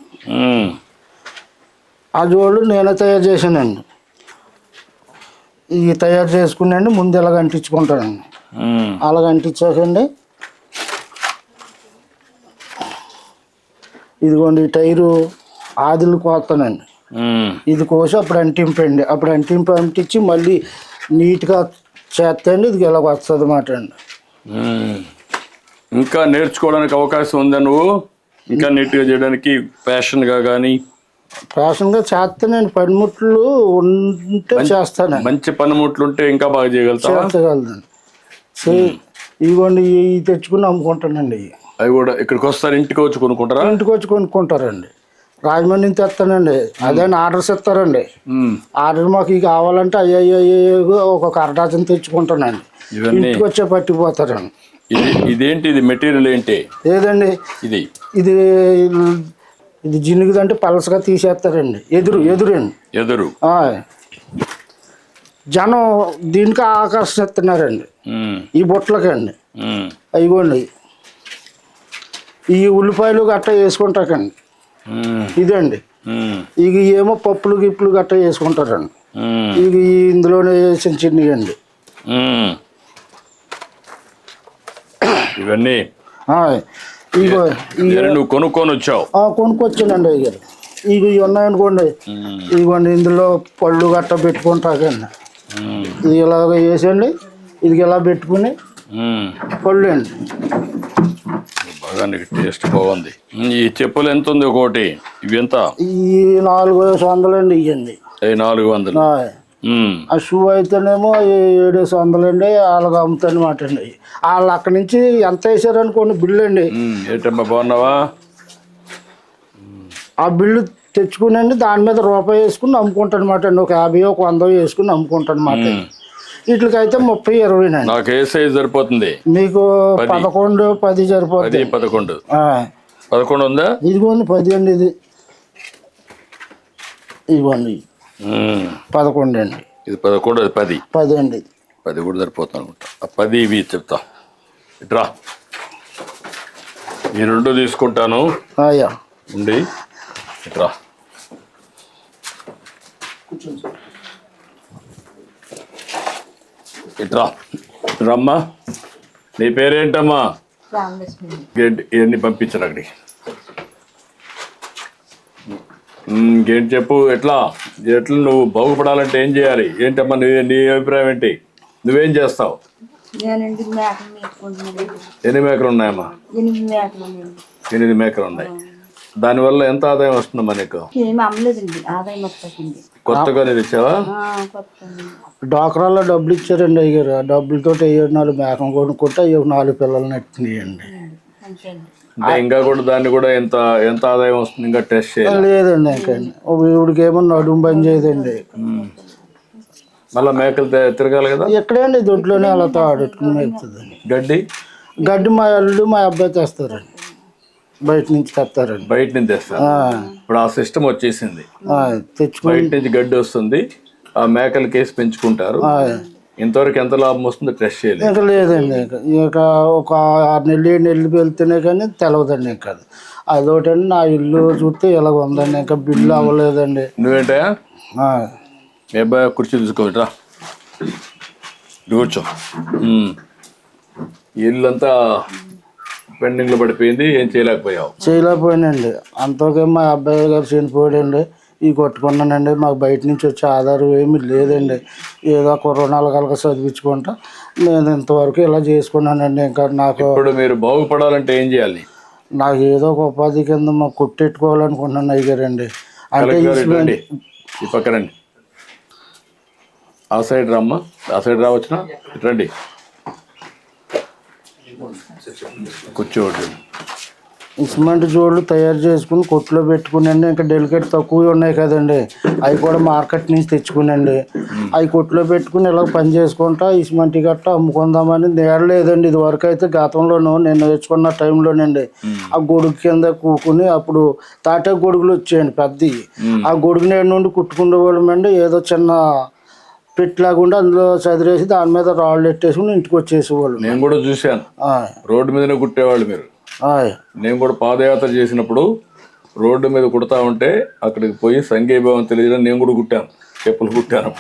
Speaker 2: అది వాళ్ళు నేనే తయారు చేశానండి. ఇవి తయారు చేసుకున్నాండి. ముందు ఇలాగ అంటించుకుంటానండి. అలాగ అంటించాకండి. ఇదిగోండి ఈ టైరు ఆదిలు కోస్తానండి. ఇది కోసి అప్పుడు అంటింపండి. అప్పుడు అంటించి మళ్ళీ నీట్గా చేస్తండి. ఇది ఇలా వస్తుంది అన్నమాట అండి.
Speaker 1: ఇంకా నేర్చుకోవడానికి అవకాశం ఉందా? నువ్వు ఇంకా నీట్గా చేయడానికి ఫ్యాషన్గా కానీ
Speaker 2: ఫ్యాషన్గా చేస్తానండి. పనిముట్లు ఉంటే చేస్తానండి.
Speaker 1: మంచి పనిముట్లు ఉంటే ఇంకా బాగా చేయగలుగుతావా?
Speaker 2: చేర్చగలదండి. ఇదిగోండి ఇవి తెచ్చుకుని అమ్ముకుంటానండి.
Speaker 1: అవి కూడా ఇక్కడికి వస్తారు, ఇంటికి వచ్చి కొనుక్కుంటారా?
Speaker 2: ఇంటికి వచ్చి కొనుక్కుంటారండి. రాజమండ్రి నుంచి తెస్తానండి. అదే ఆర్డర్స్ ఇస్తారండి. ఆర్డర్ మాకు ఇవి కావాలంటే అయ్యో ఒక అరడాచన తెచ్చుకుంటానండి. ఇంటికి వచ్చే పట్టిపోతారండి.
Speaker 1: ఇదేంటి, ఇది మెటీరియల్ ఏంటి?
Speaker 2: ఏదండి
Speaker 1: ఇది
Speaker 2: ఇది ఇది జినుగుదంటే పలసగా తీసేస్తారండి. ఎదురు జనం దీనికి ఆకర్షిస్తున్నారండి. ఈ బుట్టలకండి అయిపోండి. ఈ ఉల్లిపాయలు గట్ట వేసుకుంటాకండి. ఇదండి ఇక ఏమో పప్పులు గిప్పులు గట్ట వేసుకుంటారండి. ఇక ఇందులోనే వేసిన చిన్నయండి
Speaker 1: ఇవన్నీ.
Speaker 2: ఇగో
Speaker 1: నువ్వు కొనుక్కొని వచ్చావు?
Speaker 2: కొనుక్కొచ్చానండి అయ్యారు. ఇక ఇవి ఉన్నాయనుకోండి, ఇదిగోండి ఇందులో పళ్ళు గట్ట పెట్టుకుంటాకండి. ఇది ఇలాగ వేసండి, ఇది ఇలా పెట్టుకుని పళ్ళు అండి.
Speaker 1: బాగా టేస్ట్ బాగుంది. ఈ చెప్పులు ఎంత ఉంది ఒకటి? ఇవి ఎంత?
Speaker 2: ఈ 400 అండి. ఇవ్వండి
Speaker 1: 400.
Speaker 2: ఆ షూ అయితేనేమో 700 అండి. వాళ్ళకి అమ్ముతానమాట అండి. వాళ్ళు అక్కడి నుంచి ఎంత వేసారనుకోండి బిల్లు అండి.
Speaker 1: ఏంటమ్మా బాగున్నావా?
Speaker 2: ఆ బిల్లు తెచ్చుకునండి దాని మీద రూపాయి వేసుకుని అమ్ముకుంటానమాట అండి. ఒక 50 ఒక 100 వేసుకుని అమ్ముకుంటానమాట. వీటికైతే 30 20 అండి.
Speaker 1: నాకు ఏ సైజ్ సరిపోతుంది?
Speaker 2: మీకు 11 10 సరిపోతుంది.
Speaker 1: 11 ఉందా?
Speaker 2: ఇదిగోండి 10 అండి. ఇదిగోండి 11 అండి.
Speaker 1: ఇది 11, అది 10.
Speaker 2: 10 అండి.
Speaker 1: 10 కూడా సరిపోతుంది అనుకుంటా. 10 ఇవి చెప్తా. ఇట్రా, ఈ 2 తీసుకుంటాను ఉండి. ఇట్రా, ఇట్రా రమ్మా. నీ పేరేంటమ్మా? ఇవన్నీ పంపించరు అక్కడికి. ఇంకేంటి చెప్పు, ఎట్లా నువ్వు బాగుపడాలంటే ఏం చేయాలి? ఏంటమ్మా నీ అభిప్రాయం ఏంటి? నువ్వేం చేస్తావు? 8 మేకలు ఉన్నాయమ్మా? 8 మేకలు ఉన్నాయి. దానివల్ల ఎంత ఆదాయం వస్తుందమ్మా నీకు? కొత్తగా తెచ్చావా?
Speaker 2: డాక్రాల్లో డబ్బులు ఇచ్చారండి అయ్యారు. ఆ డబ్బులతో 4 మేకం కొనుక్కుంటే 4 పిల్లల్ని ఎట్టినాయండి.
Speaker 1: ఇంకా కూడా దాన్ని కూడా ఎంత ఆదాయం వస్తుంది? ఇంకా టెస్ట్
Speaker 2: లేదండి. ఇంకా ఇవిడికి ఏమో నడుము బంద్ చేయదండి.
Speaker 1: మళ్ళీ మేకలు తిరగాలి కదా.
Speaker 2: ఎక్కడండి దొడ్లోనే అలా ఆడుకుని మేపుతుంది. గడ్డి మా అల్లుడు మా అబ్బాయి తెస్తారండి. బయట నుంచి తెస్తారండి.
Speaker 1: బయట నుంచి తెస్తారు. ఇప్పుడు ఆ సిస్టమ్ వచ్చేసింది. బయట నుంచి గడ్డి వస్తుంది, ఆ మేకలు కేసి పెంచుకుంటారు. ఇంతవరకు ఎంత లాభం వస్తుందో టెస్ట్ చేయలేదు.
Speaker 2: ఇంకా లేదండి. ఇక ఒక 6 నెలలు 7 నెలలు వెళ్తేనే కానీ తెలవదండి. ఇంకా అదొకటండి. నా ఇల్లు చూస్తే ఇలాగ ఉందండి. ఇంకా బిల్లు అవ్వలేదండి.
Speaker 1: నువ్వేంటయా? మీ అబ్బాయి కుర్చీ తీసుకోవట్రా, కూర్చో. ఇల్లు అంతా పెండింగ్లో పడిపోయింది, ఏం చేయలేకపోయానండి. అంతకే మా అబ్బాయి గారు చనిపోయాడండి. ఇవి కొట్టుకున్నానండి. మాకు బయట నుంచి వచ్చే ఆధారం ఏమీ లేదండి. ఏదో కరోనాలు కలక చదివించుకుంటా నేను ఇంతవరకు ఇలా చేసుకున్నానండి. ఇంకా నాకు ఇప్పుడు మీరు బాగుపడాలంటే ఏం చేయాలి?
Speaker 2: నాకు ఏదో ఒక ఉపాధి కింద మాకు కొట్టెట్టుకోవాలనుకుంటున్నాను అయ్యారండి. అంటే
Speaker 1: ఈ పక్కనండి, ఆ సైడ్ రమ్మా. ఆ సైడ్ రావచ్చునా? రండి, కూర్చోండి.
Speaker 2: సిమెంట్ జోళ్ళు తయారు చేసుకుని కొట్లో పెట్టుకునండి. ఇంకా డెలికేట్ తక్కువ ఉన్నాయి కదండి, అవి కూడా మార్కెట్ నుంచి తెచ్చుకునండి. అవి కొట్లో పెట్టుకుని ఇలా పని చేసుకుంటా ఈ సిమెంట్ గట్ట అమ్ముకుందామని నేడలేదండి. ఇది వరకు అయితే గతంలోనూ నేను నేర్చుకున్న టైంలోనండి ఆ గొడుగు కింద కూకుని అప్పుడు తాటే గొడుగులు వచ్చాయండి పెద్దవి. ఆ గొడుగు నేడు నుండి కుట్టుకునే వాళ్ళమండి. ఏదో చిన్న పెట్టిలాగుండి అందులో చదిరేసి దాని మీద రాళ్ళు ఎట్టేసుకుని ఇంటికి వచ్చేసేవాళ్ళు.
Speaker 1: నేను కూడా చూశాను, రోడ్డు మీదనే కుట్టేవాళ్ళు మీరు. నేను కూడా పాదయాత్ర చేసినప్పుడు రోడ్డు మీద కుడతా ఉంటే అక్కడికి పోయి సంఘీభావం తెలియజేయడం నేను కూడా కుట్టాను, చెప్పులు కుట్టాను.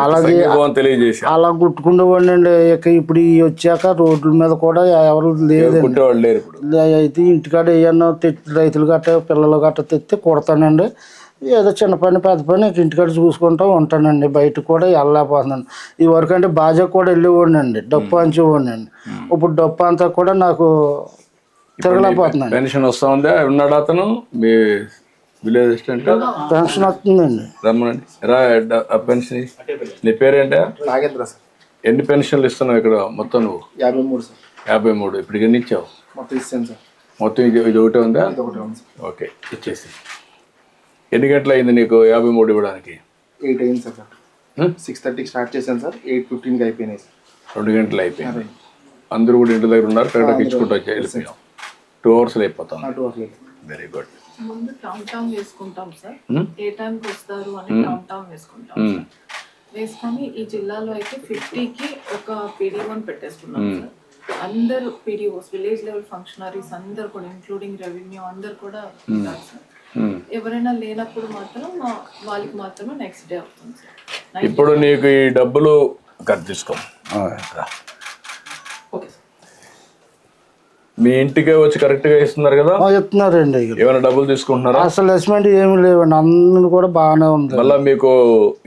Speaker 1: అలాగే తెలియజేసి
Speaker 2: అలా కుట్టుకునేవాడిని అండి. ఇక ఇప్పుడు వచ్చాక రోడ్ల మీద కూడా ఎవరు లేదండి,
Speaker 1: కుట్టేవాళ్ళు లేరు. ఇప్పుడు
Speaker 2: అయితే ఇంటికాడ ఏమన్నా రైతులు గట్ట పిల్లలు గట్ట తెస్తే కుడతానండి. ఏదో చిన్న పని పెద్ద పని ఇంటికాడ చూసుకుంటూ ఉంటానండి. బయటకు కూడా వెళ్ళలేకపోతున్నాను. ఈ వరకు అంటే బాజా కూడా వెళ్ళేవాడిని అండి, డప్పు అంచేవాడిని అండి. ఇప్పుడు డప్పు అంతా కూడా నాకు తిరగలేకపోతున్నాను.
Speaker 1: పెన్షన్ వస్తా ఉందా? ఉన్నాడు అతను మీ విలేజ్ అసిస్టెంట్?
Speaker 2: పెన్షన్ వస్తుందండి.
Speaker 1: రమ్మనండి, రా. పెన్షన్ నీ పేరేంటా?
Speaker 3: నాగేంద్ర సార్.
Speaker 1: ఎన్ని పెన్షన్లు ఇస్తున్నావు ఇక్కడ మొత్తం నువ్వు?
Speaker 3: 53 సార్.
Speaker 1: 53. ఇప్పుడు ఎన్ని ఇచ్చావు?
Speaker 3: మొత్తం ఇస్తాను సార్.
Speaker 1: మొత్తం ఇది ఒకటే ఉందా?
Speaker 3: ఇది ఒకటి ఉంది సార్.
Speaker 1: ఓకే, ఇచ్చేసి. ఎన్ని గంటలు అయింది నీకు 53 ఇవ్వడానికి?
Speaker 3: 8 అయింది సార్. 6:30కి స్టార్ట్ చేశాను సార్. 8:15కి అయిపోయినాయి సార్.
Speaker 1: 2 గంటలు అయిపోయింది. అందరూ కూడా ఇంటి దగ్గర ఉన్నారు, కరెక్ట్గా ఇచ్చుకుంటూ వచ్చి వెళ్ళిపోయాం. 2 hours అయిపోతాం.
Speaker 3: 2 hours.
Speaker 1: Very good.
Speaker 4: ముందు టౌన్ వేసుకుంటాం సార్. ఏ టైంకి వస్తారు అని టౌన్ వేసుకుంటాం సార్. వేసుకొని ఈ జిల్లాలో అయితే 50కి ఒక PD1 పెట్టేసుకున్నాం సార్. అందరు PDOs, విలేజ్ లెవెల్ ఫంక్షనరీస్ అందరు కూడా, ఇంక్లూడింగ్ రెవెన్యూ అందరు కూడా ఉంటారు సార్. ఎవరైనా లేనప్పుడు మాత్రం వాళ్ళకి మాత్రమే నెక్స్ట్ డే అవుతుంది సార్.
Speaker 1: ఇప్పుడు నీకు ఈ డబ్బులు కట్ తీసుకో.
Speaker 4: Okay sir.
Speaker 1: మీ ఇంటికే వచ్చి కరెక్ట్గా ఇస్తున్నారు కదా?
Speaker 2: చెప్తున్నారండి.
Speaker 1: ఏమైనా డబ్బులు తీసుకుంటున్నారా?
Speaker 2: అసలు అసెస్మెంట్ ఏమి లేవండి, అందరూ కూడా బాగానే ఉంది.
Speaker 1: మళ్ళీ మీకు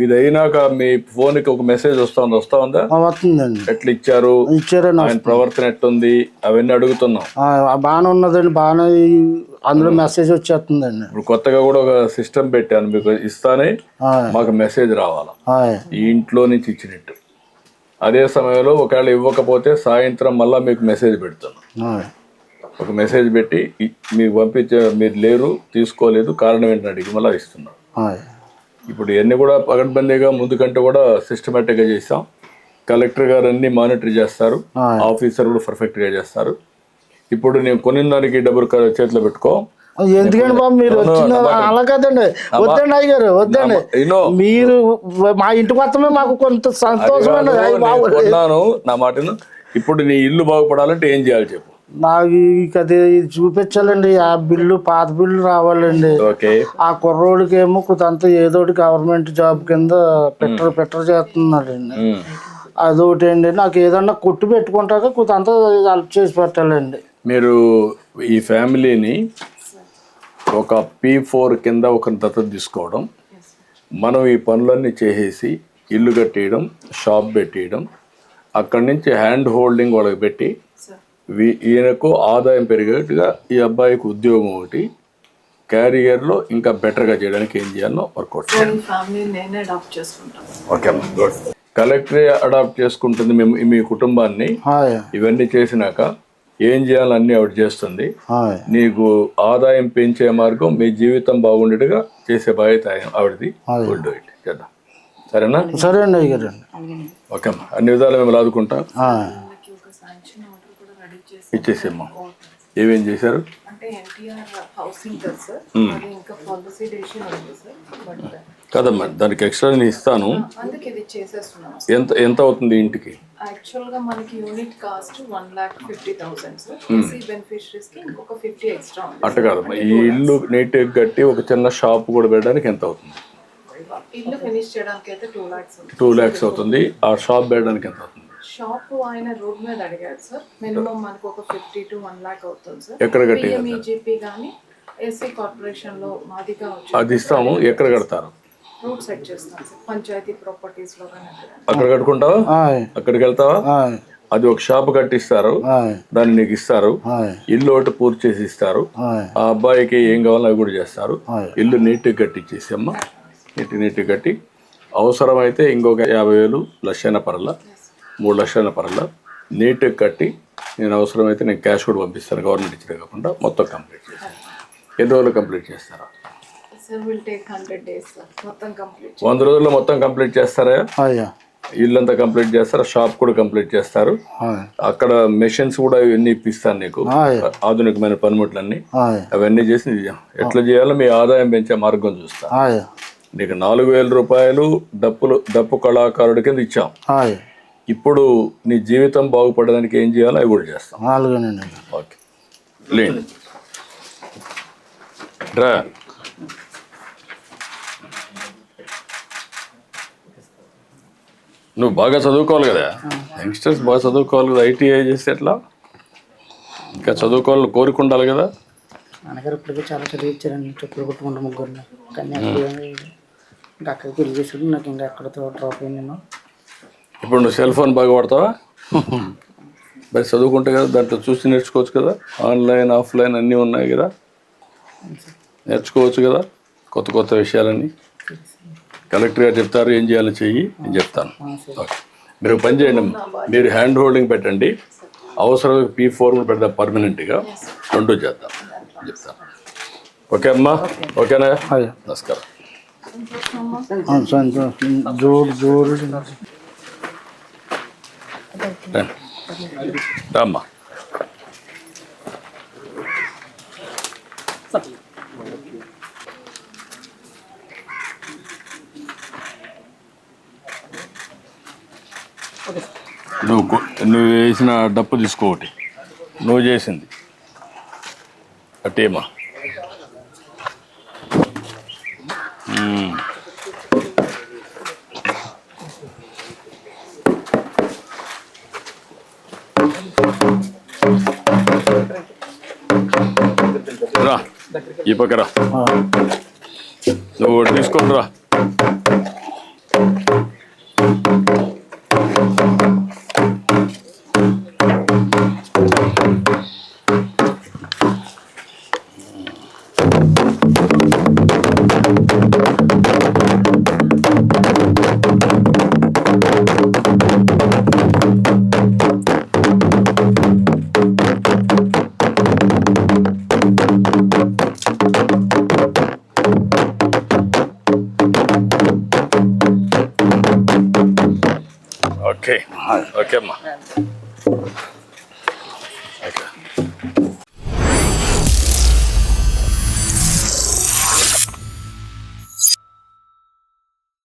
Speaker 1: ఇది అయినాక మీ ఫోన్కి ఒక మెసేజ్ వస్తా ఉందా?
Speaker 2: వస్తుందండి.
Speaker 1: ఎట్లా ఇచ్చారు,
Speaker 2: ఇచ్చారండి,
Speaker 1: ఆయన ప్రవర్తన ఎట్టుంది అవన్నీ అడుగుతున్నాం.
Speaker 2: బాగానే ఉన్నదండి, బాగానే అందులో మెసేజ్ వచ్చేస్తుందండి.
Speaker 1: ఇప్పుడు కొత్తగా కూడా ఒక సిస్టమ్ పెట్టాను, మీకు ఇస్తానే మాకు మెసేజ్ రావాలా ఈ ఇంట్లో నుంచి ఇచ్చినట్టు. అదే సమయంలో ఒకవేళ ఇవ్వకపోతే సాయంత్రం మళ్ళీ మీకు మెసేజ్ పెడుతున్నాం. ఒక మెసేజ్ పెట్టి మీకు పంపించే, మీరు లేరు, తీసుకోలేదు, కారణం ఏంటని అడిగి మళ్ళీ ఇస్తున్నాం. ఇప్పుడు ఇవన్నీ కూడా పగడ్బందీగా ముందు కంటే కూడా సిస్టమేటిక్గా చేసాం. కలెక్టర్ గారు అన్ని మానిటర్ చేస్తారు, ఆఫీసర్ కూడా పర్ఫెక్ట్గా చేస్తారు. ఇప్పుడు నేను కొనిన దానికి డబ్బులు చేతిలో పెట్టుకో.
Speaker 2: ఎందుకండి బాబు మీరు వచ్చిన అలా కదండి, వద్దండి అయ్యారు, వద్దండి. మీరు మా ఇంటి మొత్తమే మాకు కొంత సంతోషం
Speaker 1: కొన్నాను, నా మాటను. ఇప్పుడు నీ ఇల్లు బాగుపడాలంటే ఏం చేయాలి చెప్పు?
Speaker 2: నాకు అది చూపించాలండి. ఆ బిల్లు, పాత బిల్లు రావాలండి. ఆ కుర్రోడికేమో కొంత ఏదో ఒకటి గవర్నమెంట్ జాబ్ కింద పెట్టర్ చేస్తున్నాడండి. అదొకటి అండి. నాకు ఏదన్నా కొట్టు పెట్టుకుంటాక కొంత హెల్ప్ చేసి పెట్టాలండి.
Speaker 1: మీరు ఈ ఫ్యామిలీని ఒక P4 కింద ఒక దత్తత తీసుకోవడం, మనం ఈ పనులన్నీ చేసేసి ఇల్లు కట్టేయడం, షాప్ పెట్టేయడం, అక్కడి నుంచి హ్యాండ్ హోల్డింగ్ వాళ్ళకి పెట్టి ఈయనకు ఆదాయం పెరిగేట్టుగా ఈ అబ్బాయికి ఉద్యోగం ఒకటి, క్యారియర్లో ఇంకా బెటర్గా చేయడానికి ఏం చేయాలో వర్కౌట్ చేయాలి. ఓకే అమ్మా, గుడ్. కలెక్టరే అడాప్ట్ చేసుకుంటుంది మీ కుటుంబాన్ని. ఇవన్నీ చేసినాక ఏం చేయాలన్నీ ఆవిడ చేస్తుంది. నీకు ఆదాయం పెంచే మార్గం, మీ జీవితం బాగుండేట్టుగా చేసే బాధ్యత ఆవిడది. గుడ్, చేద్దాం. సరేనా?
Speaker 2: సరే అండి అయ్యారు.
Speaker 1: ఓకే అమ్మా, అన్ని విధాలు మేము ఆదుకుంటాం. ఇచ్చేసేమ్మా. ఏమేం చేశారు? కదమ్మా, దానికి ఎక్స్ట్రా నేను ఇస్తాను. ఎంత అవుతుంది ఇంటికి?
Speaker 4: యాక్చువల్గా మనకి యూనిట్ కాస్ట్ 1,50,000 సార్. బెనిఫిషరీస్ కి ఇంకొక 50 ఎక్స్ట్రా ఉంది.
Speaker 1: అట్ట కాదమ్మా, ఈ ఇల్లు నీట్గా కట్టి ఒక చిన్న షాప్ కూడా పెట్టడానికి ఎంత అవుతుంది?
Speaker 4: ఇల్లు ఫినిష్ చేయడానికి అయితే 2 lakhs.
Speaker 1: 2 lakhs అవుతుంది. ఆ షాప్ పెట్టడానికి ఎంత అవుతుంది?
Speaker 4: షాప్ ఆయన రోడ్ మీద అడిగారు సార్. మినిమం మనకు ఒక 50 to 1 lakh అవుతుంది సార్.
Speaker 1: ఎక్కడ కట్టి?
Speaker 4: PMEGP కానీ ఎస్సీ కార్పొరేషన్ లో మాదిగా
Speaker 1: అది ఇస్తాము. ఎక్కడ కడతారు?
Speaker 4: రూట్ సెట్ చేస్తాం సార్, పంచాయతీ ప్రాపర్టీస్ లో కానీ.
Speaker 1: అక్కడ కట్టుకుంటావా? అక్కడికి వెళ్తావా? అది ఒక షాప్ కట్టిస్తారు, దాన్ని నీకు ఇస్తారు. ఇల్లు ఒకటి పూర్తి చేసి ఇస్తారు. ఆ అబ్బాయికి ఏం కావాలో అవి కూడా చేస్తారు. ఇల్లు నీట్గా కట్టించేసి అమ్మ, నీట్గా కట్టి అవసరమైతే ఇంకొక 50,000 లక్షైన పర్ల, 3 లక్షల పర్ల నీట్గా కట్టి నేను అవసరమైతే నేను క్యాష్ కూడా పంపిస్తాను. గవర్నమెంట్ ఇచ్చిన కాకుండా మొత్తం కంప్లీట్ చేస్తాను. ఎన్ని రోజులు కంప్లీట్ చేస్తారా? 100 రోజుల్లో మొత్తం కంప్లీట్ చేస్తారా? ఇల్లంతా కంప్లీట్ చేస్తారు, షాప్ కూడా కంప్లీట్ చేస్తారు. అక్కడ మెషిన్స్ కూడా ఇవన్నీ ఇప్పిస్తాను నీకు, ఆధునికమైన పనిముట్లన్నీ. అవన్నీ చేసి ఎట్లా చేయాలో మీ ఆదాయం పెంచే మార్గం చూస్తా. నీకు 4,000 రూపాయలు డప్పు కళాకారుడి కింద ఇచ్చాం. ఇప్పుడు నీ జీవితం బాగుపడడానికి ఏం చేయాలో అవి కూడా చేస్తాం. ఓకే, లేండి రా. నువ్వు బాగా చదువుకోవాలి కదా, యంగ్స్టర్స్ బాగా చదువుకోవాలి కదా. ITI చేస్తే ఎట్లా? ఇంకా చదువుకోవాలని కోరుకుండాలి కదా.
Speaker 5: నాన్నగారు ఇప్పటికీ చాలా చదివించారండి, చెప్పులు కొట్టుకుంటూ ముగ్గురిని. కానీ ఇంకా అక్కడికి పెళ్లి చేసాడు, నాకు ఇంకా అక్కడితో డ్రాప్ అయ్యి నేను.
Speaker 1: ఇప్పుడు నువ్వు సెల్ ఫోన్ బాగా వాడతావా? మరి చదువుకుంటే కదా దాంట్లో చూసి నేర్చుకోవచ్చు కదా, ఆన్లైన్ ఆఫ్లైన్ అన్నీ ఉన్నాయి కదా, నేర్చుకోవచ్చు కదా కొత్త కొత్త విషయాలన్నీ. కలెక్టర్ గారు చెప్తారు ఏం చేయాలో చెయ్యి, నేను చెప్తాను. ఓకే, మీరు ఒక పని చేయండి, మీరు హ్యాండ్ హోల్డింగ్ పెట్టండి, అవసరం P4 పెడదాం పర్మనెంట్గా, 2 చేద్దాం చెప్తాను. ఓకే అమ్మా, ఓకేనా? నమస్కారం.
Speaker 2: జోడు జోడు
Speaker 1: రామ్మా. నువ్వు వేసిన డప్పు తీసుకోటి, నువ్వు చేసింది అట్టేమా. రా ఈ పక్క రా, నువ్వు తీసుకొని రా. ఓకే ఓకే అమ్మా.